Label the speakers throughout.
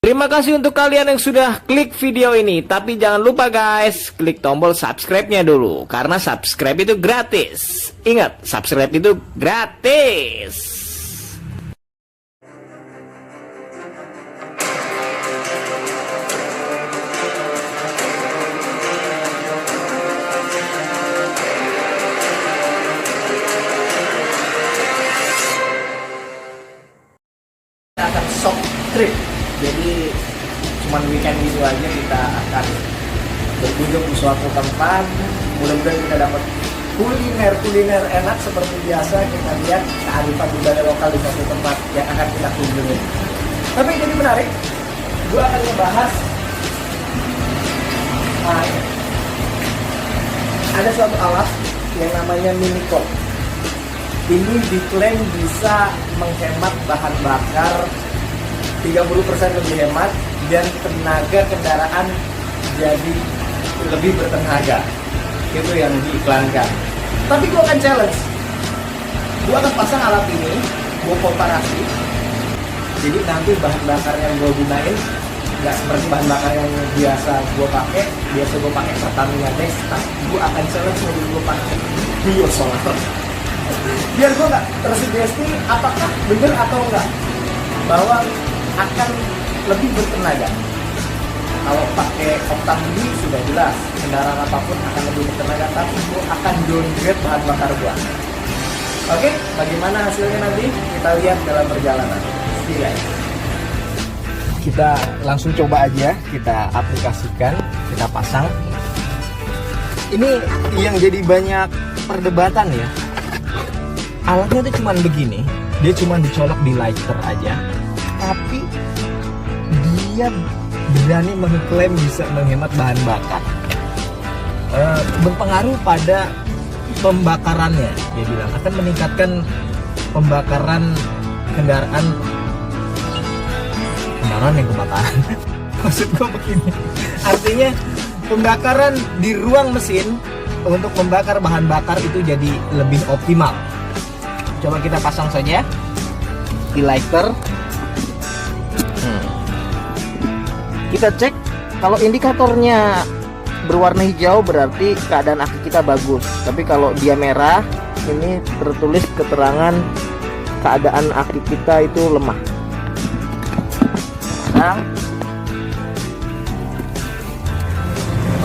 Speaker 1: Terima kasih untuk kalian yang sudah klik video ini. Tapi jangan lupa guys, klik tombol subscribe-nya dulu. Karena subscribe itu gratis. Ingat, subscribe itu gratis.
Speaker 2: Akan short trip, jadi cuman weekend gitu aja kita akan berkunjung ke suatu tempat. Mudah-mudahan kita dapat kuliner enak seperti biasa. Kita lihat kearifan budaya lokal di suatu tempat yang akan kita kunjungi. Tapi jadi menarik, gue akan ngebahas ada suatu alat yang namanya Minicon. Ini diklaim bisa menghemat bahan bakar 30% lebih hemat dan tenaga kendaraan jadi lebih bertenaga. Itu yang diiklankan. Tapi gue akan challenge. Gue akan pasang alat ini, gue komparasi. Jadi nanti bahan bakar yang gue gunain nggak seperti bahan bakar yang biasa gue pakai. Biasa gue pakai Pertamina Dex, tapi gue akan challenge mobil gue pakai biosolar. Biar gue nggak tersugesti apakah bener atau enggak bahwa akan lebih bertenaga. Kalau pakai oktan ini sudah jelas kendaraan apapun akan lebih bertenaga, tapi gue akan downgrade bahan bakar gue. Oke, bagaimana hasilnya nanti kita lihat dalam perjalanan. See guys. Kita langsung coba aja, kita aplikasikan, kita pasang. Ini yang jadi banyak perdebatan ya. Alatnya tuh cuman begini, dia cuman dicolok di lighter aja, tapi dia berani mengklaim bisa menghemat bahan bakar. Berpengaruh pada pembakarannya, dia bilang akan meningkatkan pembakaran kendaraan yang kebakaran. Maksud gue begini, artinya pembakaran di ruang mesin untuk membakar bahan bakar itu jadi lebih optimal. Coba kita pasang saja di lighter. Kita cek, kalau indikatornya berwarna hijau berarti keadaan aki kita bagus. Tapi kalau dia merah, ini tertulis keterangan keadaan aki kita itu lemah.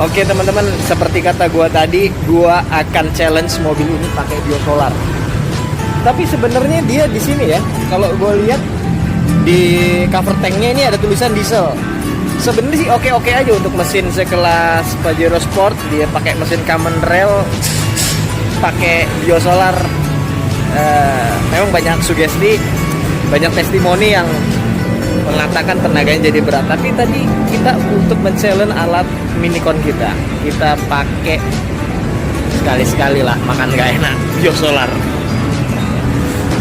Speaker 2: Oke teman-teman, seperti kata gua tadi, gua akan challenge mobil ini pakai biosolar. Tapi sebenarnya dia di sini ya, kalau gue lihat di cover tanknya ini ada tulisan diesel. Sebenarnya sih oke-oke aja untuk mesin sekelas Pajero Sport. Dia pakai mesin Common Rail, pakai biosolar. Memang banyak sugesti, banyak testimoni yang mengatakan tenaganya jadi berat. Tapi tadi kita untuk men-challenge alat Minicon kita pakai sekali-sekali lah, makan gak enak biosolar.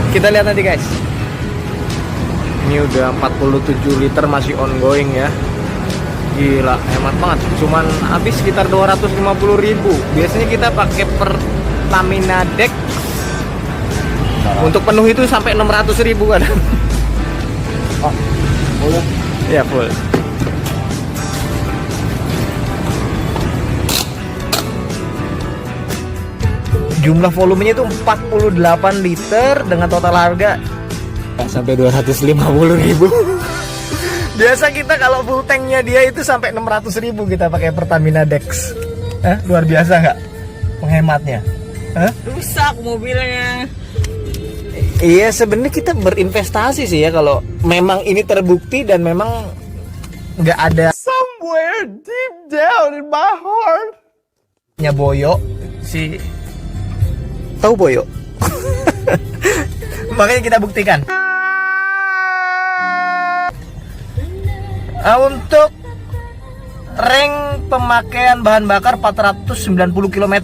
Speaker 2: Kita lihat nanti guys. Ini udah 47 liter masih ongoing ya. Gila, hemat banget. Cuman habis sekitar 250.000. Biasanya kita pakai Pertamina Dex. Untuk penuh itu sampai 600.000 kan. Oh, full. Ya, full. Jumlah volumenya itu 48 liter dengan total harga sampai 250.000. Biasa kita kalau full tanknya dia itu sampai 600.000 kita pakai Pertamina Dex. Luar biasa nggak penghematnya?
Speaker 3: Rusak mobilnya.
Speaker 2: Iya, sebenarnya kita berinvestasi sih ya kalau memang ini terbukti dan memang nggak ada somewhere deep down in my heart. Nya Boyo si tahu Boyo. Makanya kita buktikan. Untuk rank pemakaian bahan bakar 490 km.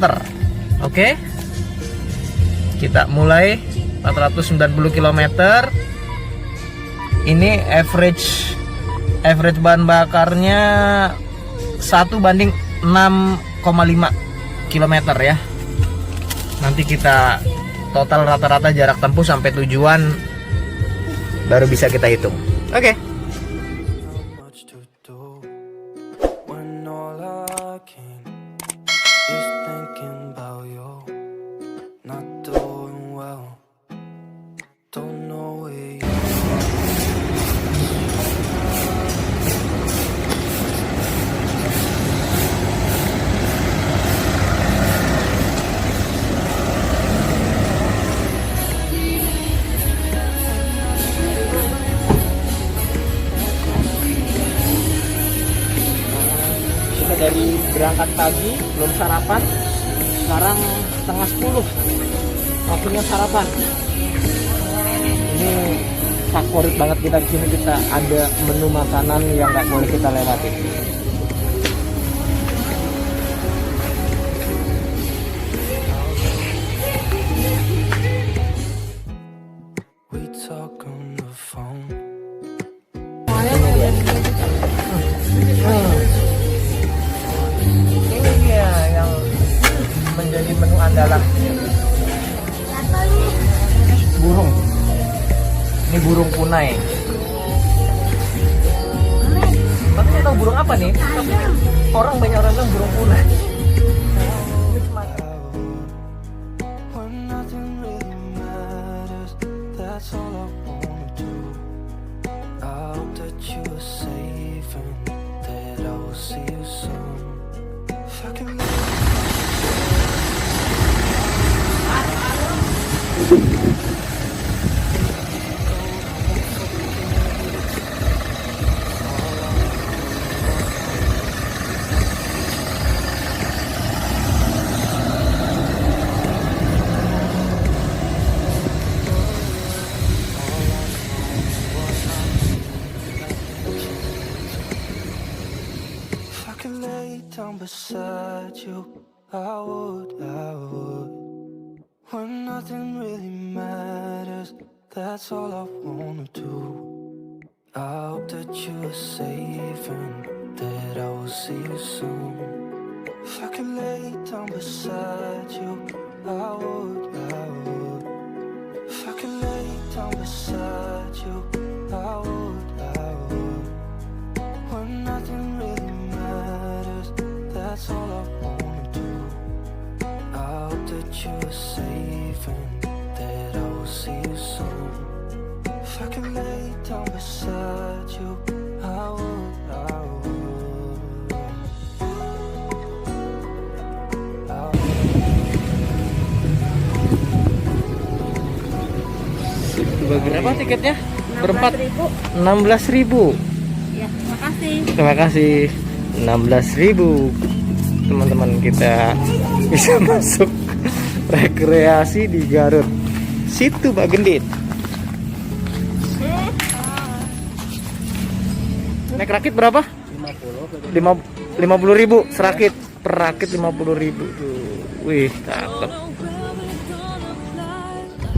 Speaker 2: Oke. Kita mulai 490 km. Ini average bahan bakarnya 1:6,5 km ya. Nanti kita total rata-rata jarak tempuh sampai tujuan baru bisa kita hitung. Oke.
Speaker 1: dari berangkat pagi belum sarapan. Sekarang setengah 10 waktunya sarapan. Ini favorit banget kita di sini, kita ada menu makanan yang nggak boleh kita lewati.
Speaker 2: Ini dia yang menjadi menu andalan. Burung. Ini burung punai. Tapi saya tahu burung apa nih? Orang banyak orang bilang burung punai.
Speaker 4: Down beside you, I would. When nothing really matters, that's all I wanna do. I hope that you are safe and that I will see you soon. If I could lay down beside you, I would. If I could lay down beside you, I would. When nothing really matters, that's all I wanna do. I hope that you are safe and that I will see you soon. If I can lay down beside you, I would.
Speaker 1: Berapa tiketnya? Berempat?
Speaker 3: 16.000.
Speaker 1: 16.000.
Speaker 3: Ya, makasih.
Speaker 1: Terima kasih. 16.000 teman-teman, kita bisa masuk rekreasi di Garut Situ Bagendit. Naik rakit berapa? 50.000 serakit, per rakit 50.000 tuh. Wih, cakep.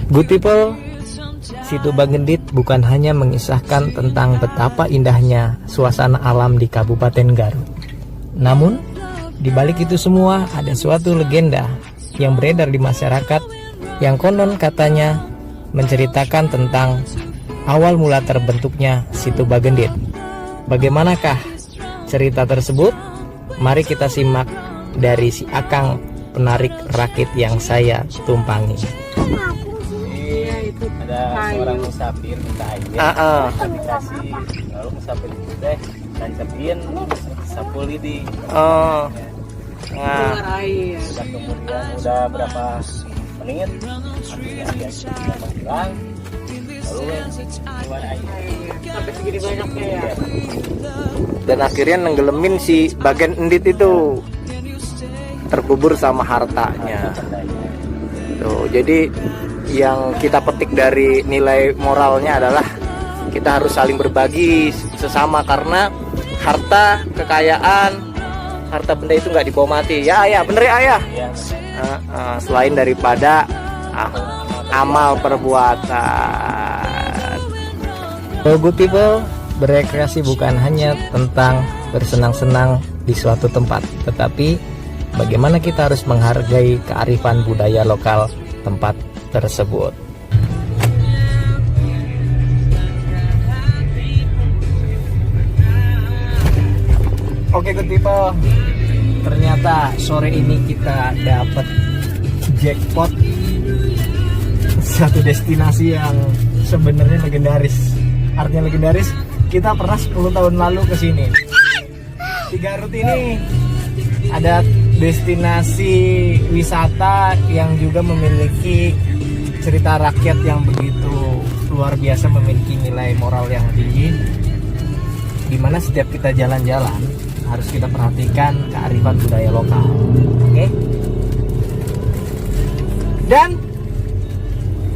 Speaker 1: Good people, Situ Bagendit bukan hanya mengisahkan tentang betapa indahnya suasana alam di Kabupaten Garut. Namun, di balik itu semua ada suatu legenda yang beredar di masyarakat yang konon katanya menceritakan tentang awal mula terbentuknya Situ Bagendit. Bagaimanakah cerita tersebut? Mari kita simak dari si Akang penarik rakit yang saya tumpangi.
Speaker 2: Ada seorang musafir minta air, dikasih, lalu musafir itu teh nancepin sapu lidi.
Speaker 1: Nah,
Speaker 3: Air.
Speaker 2: Udah kemudian udah berapa menit, akhirnya dia sudah menghilang, lalu keluar air.
Speaker 3: Sampai segini banyaknya ya.
Speaker 1: dan akhirnya nenggelemin si bagian endit itu, terkubur sama hartanya. Tuh, jadi yang kita petik dari nilai moralnya adalah kita harus saling berbagi sesama, karena harta, kekayaan, harta benda itu nggak dibawa mati. Ya ayah, bener ya ayah. Selain daripada amal perbuatan. So good people, berekreasi bukan hanya tentang bersenang-senang di suatu tempat, tetapi bagaimana kita harus menghargai kearifan budaya lokal tempat tersebut. Oke good people, ternyata sore ini kita dapat jackpot satu destinasi yang sebenarnya legendaris. Artinya legendaris, kita pernah 10 tahun lalu ke sini. Di Garut ini ada destinasi wisata yang juga memiliki cerita rakyat yang begitu luar biasa, memiliki nilai moral yang tinggi, dimana setiap kita jalan-jalan harus kita perhatikan kearifan budaya lokal. Oke? Dan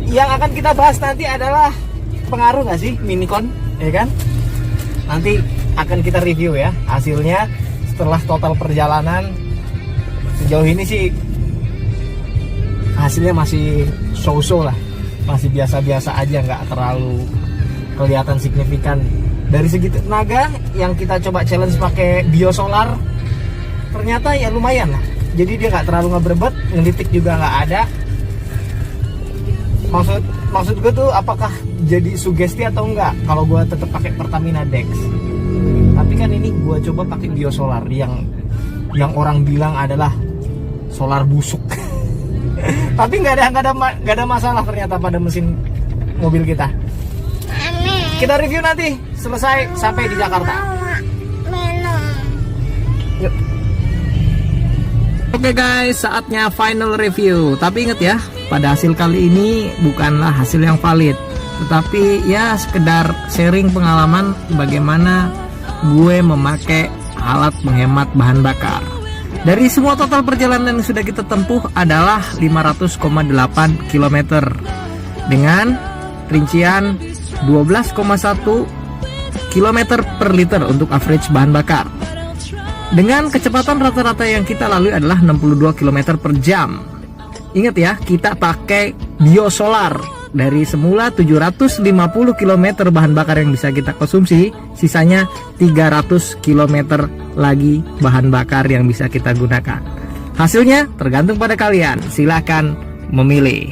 Speaker 1: yang akan kita bahas nanti adalah pengaruh nggak sih minicon, ya kan? Nanti akan kita review ya hasilnya setelah total perjalanan. Sejauh ini sih hasilnya masih so-so lah, masih biasa-biasa aja, nggak terlalu kelihatan signifikan. Dari segi tenaga yang kita coba challenge pakai biosolar, ternyata ya lumayan lah. Jadi dia nggak terlalu ngeberbet, ngelitik juga nggak ada. Maksud gue tuh apakah jadi sugesti atau enggak kalau gue tetap pakai Pertamina Dex. Tapi kan ini gue coba pakai biosolar yang orang bilang adalah solar busuk. Tapi nggak ada masalah ternyata pada mesin mobil kita. Kita review nanti selesai sampai di Jakarta. Yuk. Oke guys, saatnya final review. Tapi ingat ya, pada hasil kali ini bukanlah hasil yang valid, tetapi ya sekedar sharing pengalaman bagaimana gue memakai alat menghemat bahan bakar. Dari semua total perjalanan yang sudah kita tempuh adalah 500,8 km dengan rincian 12,1 km per liter untuk average bahan bakar. Dengan kecepatan rata-rata yang kita lalui adalah 62 km per jam. Ingat ya, kita pakai biosolar. Dari semula 750 km bahan bakar yang bisa kita konsumsi, sisanya 300 km lagi bahan bakar yang bisa kita gunakan. Hasilnya tergantung pada kalian, silahkan memilih.